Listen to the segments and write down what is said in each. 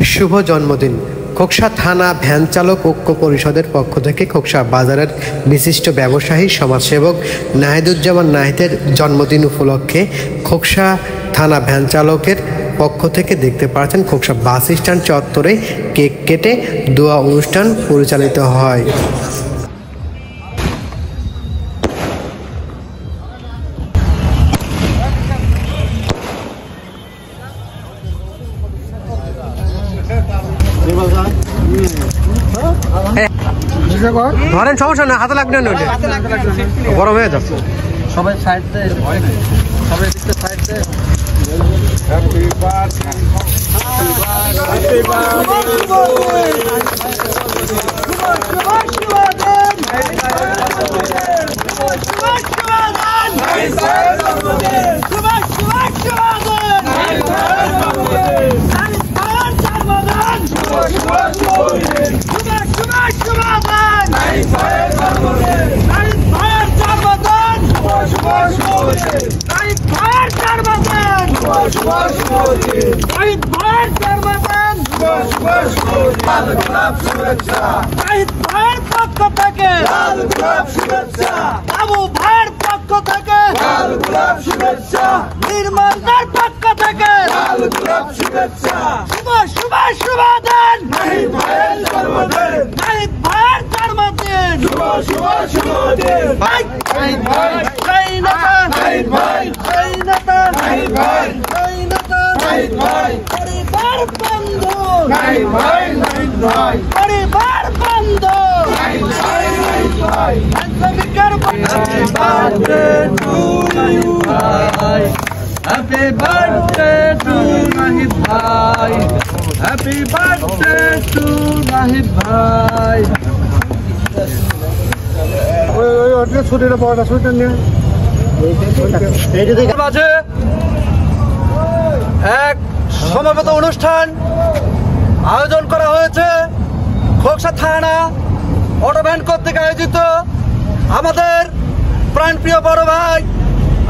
শুভ জন্মদিন। খোকসা থানা ভ্যান চালক ঐক্য পরিষদের পক্ষ থেকে খোকসা বাজারের বিশিষ্ট ব্যবসায়ী সমাজসেবক নাহিদুজ্জামান নাহিদের জন্মদিন উপলক্ষে খোকসা থানা ভ্যান চালকের পক্ষ থেকে দেখতে পাচ্ছেন খোকসা বাস স্ট্যান্ড চত্বরে কেক কেটে দোয়া অনুষ্ঠান পরিচালিত হয়। ধরেন সমস্যা না, হাতে লাগবে না, গরম হয়ে যাচ্ছে। সবাই সাইড দেয়, সবাই দিতে সাইড দেয়। নির্মলদার পক্ষ থেকে শুভ শুভ শুভদিন, নাহিদ ভাইয়ের জন্মদিন, নাহিদ ভাইয়ের জন্মদিন, শুভ শুভ শুভদিন। নাহিদ ভাই, নাহিদ ভাই, নাহিদ ভাই, নাহিদ ভাই, পরিবার বন্ধু, নাহিদ ভাই, নাহিদ ভাই, পরিবার বন্ধু, নাহিদ ভাই, নাহিদ ভাই। Happy birthday to you, bhai. Happy birthday to Nahid bhai. Happy birthday to Nahid bhai. মাঝে এক সমাবেত অনুষ্ঠান আয়োজন করা হয়েছে খোকসা থানা অটোভ্যান কর্তৃক আয়োজিত। আমাদের প্রাণপ্রিয় বড় ভাই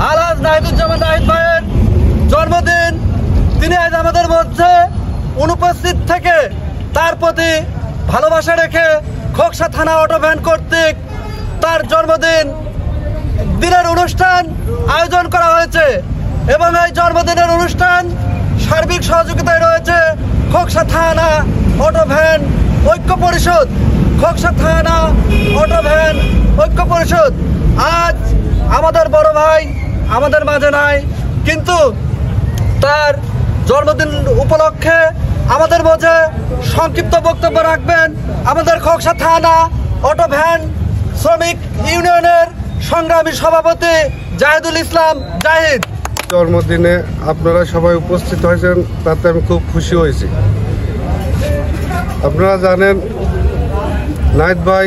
আলহাজ নাহিদুজ্জামান নাহিদ ভাইয়ের জন্মদিন। তিনি আজ আমাদের মধ্যে অনুপস্থিত থেকে তার প্রতি ভালোবাসা রেখে খোকসা থানা অটোভ্যান কর্তৃক তার জন্মদিন দিনের অনুষ্ঠান আয়োজন করা হয়েছে এবং এই জন্মদিনের অনুষ্ঠান সার্বিক সহযোগিতায় রয়েছে খোকসা থানা অটোভ্যান ঐক্য পরিষদ। খোকসা থানা অটোভ্যান ঐক্য পরিষদ আজ আমাদের বড় ভাই আমাদের মাঝে নাই, কিন্তু তার জন্মদিন উপলক্ষে আমাদের মাঝে সংক্ষিপ্ত বক্তব্য রাখবেন আমাদের খোকসা থানা অটোভ্যান শ্রমিক ইউনিয়নের সংগ্রামী সভাপতি জাহিদুল ইসলাম জাহিদ। জন্মদিনে আপনারা সবাই উপস্থিত হয়েছেন, তাতে আমি খুব খুশি হয়েছি। আপনারা জানেন নাহিদ ভাই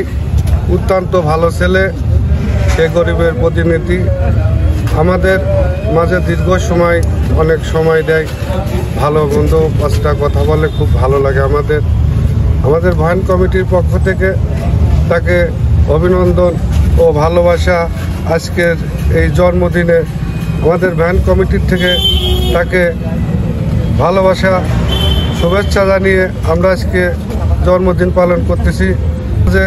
অত্যন্ত ভালো ছেলে, সে গরিবের প্রতিনিধি, আমাদের মাঝে দীর্ঘ সময় অনেক সময় দেয়, ভালো মন্দ পাঁচটা কথা বলে, খুব ভালো লাগে আমাদের ভ্যান কমিটির পক্ষ থেকে তাকে অভিনন্দন ও ভালোবাসা। আজকের এই জন্মদিনে আমাদের ভ্যান কমিটির থেকে তাকে ভালোবাসা শুভেচ্ছা জানিয়ে আমরা আজকে জন্মদিন পালন করতেছি। যে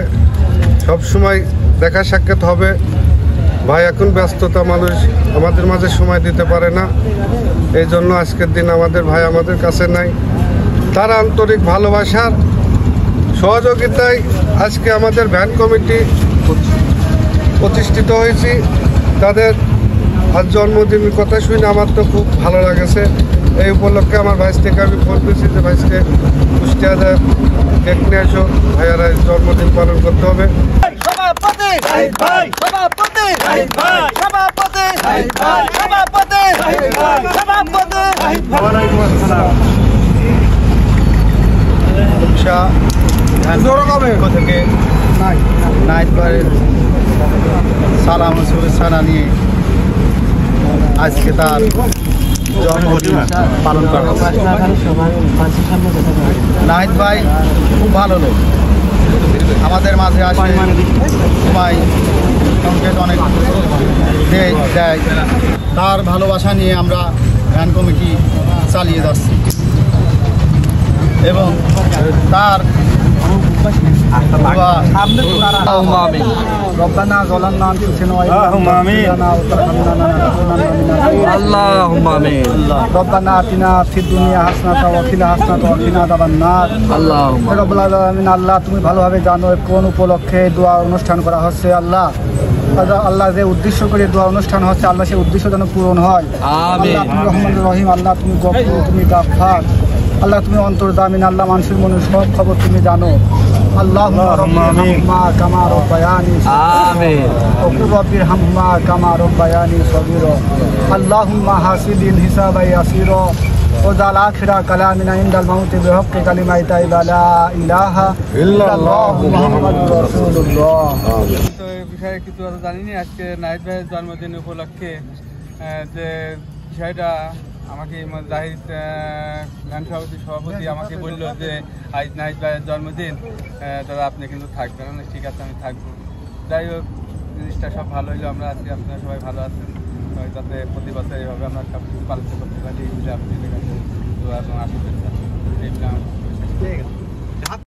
সবসময় দেখা সাক্ষাৎ হবে, ভাই এখন ব্যস্ততা, মানুষ আমাদের মাঝে সময় দিতে পারে না, এই জন্য আজকের দিন আমাদের ভাই আমাদের কাছে নাই। তার আন্তরিক ভালোবাসার সহযোগিতায় আজকে আমাদের ভ্যান কমিটি প্রতিষ্ঠিত হয়েছি। তাদের আজ জন্মদিনের কথা শুনে আমার তো খুব ভালো লাগেছে। এই উপলক্ষে আমার ভাইস থেকে আমি ফোন পেয়েছি যে ভাইসকে কুষ্টিয়া কেক নিয়ে আসো, ভাইয়ারা জন্মদিন পালন করতে হবে। সভাপতি নাহিদ ভাই, সভাপতি নাহিদ ভাই, সভাপতি নাহিদ ভাই, সভাপতি নাহিদ ভাই, সভাপতি নাহিদ ভাই। ওয়ালাইকুম আসসালাম। খোকসা পক্ষ থেকে নাহিদ ভাইয়ের সালাম ও শুভেচ্ছা জানিয়ে আজকে তার জন্মদিন পালন করা হচ্ছে। নাহিদ ভাই খুব ভালো লোক, আমাদের মাঝে আসে, সময় সংকেত অনেক দেয়। তার ভালোবাসা নিয়ে আমরা ভ্যান কমিটি চালিয়ে যাচ্ছি। এবং তার ربنا ظلمنا أنفسنا اللهم آمين اللهم آمين ربنا آتنا في الدنيا حسنة وفي الآخرة وقنا عذاب النار اللهم রব্বুল আলামিন আল্লাহ তুমি ভালোভাবে জানো কোন উপলক্ষে দোয়া অনুষ্ঠান করা হচ্ছে আল্লাহ আল্লাহ যে উদ্দেশ্য করে দোয়া অনুষ্ঠান হচ্ছে আল্লাহ সেই উদ্দেশ্য যেন পূরণ হয় আমিন আল্লাহ তুমি রহমানুর রহিম আল্লাহ তুমি গফুর তুমি গাফফার আল্লাহ তুমি অন্তর্যামী আল্লাহ মানুষের মনের সব খবর তুমি জানো আল্লাহুম্মা কামা রব্বায়ানি আমিন ওকুরবির হাম্মা কামা রব্বায়ানি সগীরা আল্লাহুম্মা হাসিবিল হিসাবা ইয়াসিরা ওয়াজাল আখিরা কালামিনা ইনদাল মাউতি বিহাক্কি কালিমাতি লা ইলাহা ইল্লাল্লাহু মুহাম্মাদুর রাসূলুল্লাহ। তো এই বিষয়ে কিছু জানি না। আজকে নাহিদ ভাইয়ের জন্মদিন উপলক্ষে যে বিষয়টা আমাকে জাহিদ গান সভাপতি আমাকে বললো যে আজ নাহিদ ভাইয়ের জন্মদিন, দাদা আপনি কিন্তু থাকবেন। ঠিক আছে আমি থাকবো। যাই হোক জিনিসটা সব ভালো হইলো। আমরা আজকে আপনারা সবাই ভালো আছেন, যাতে প্রতি বছর এইভাবে আমরা সব কিছু পালন করতে পারি। আপনি আশীর্বাদ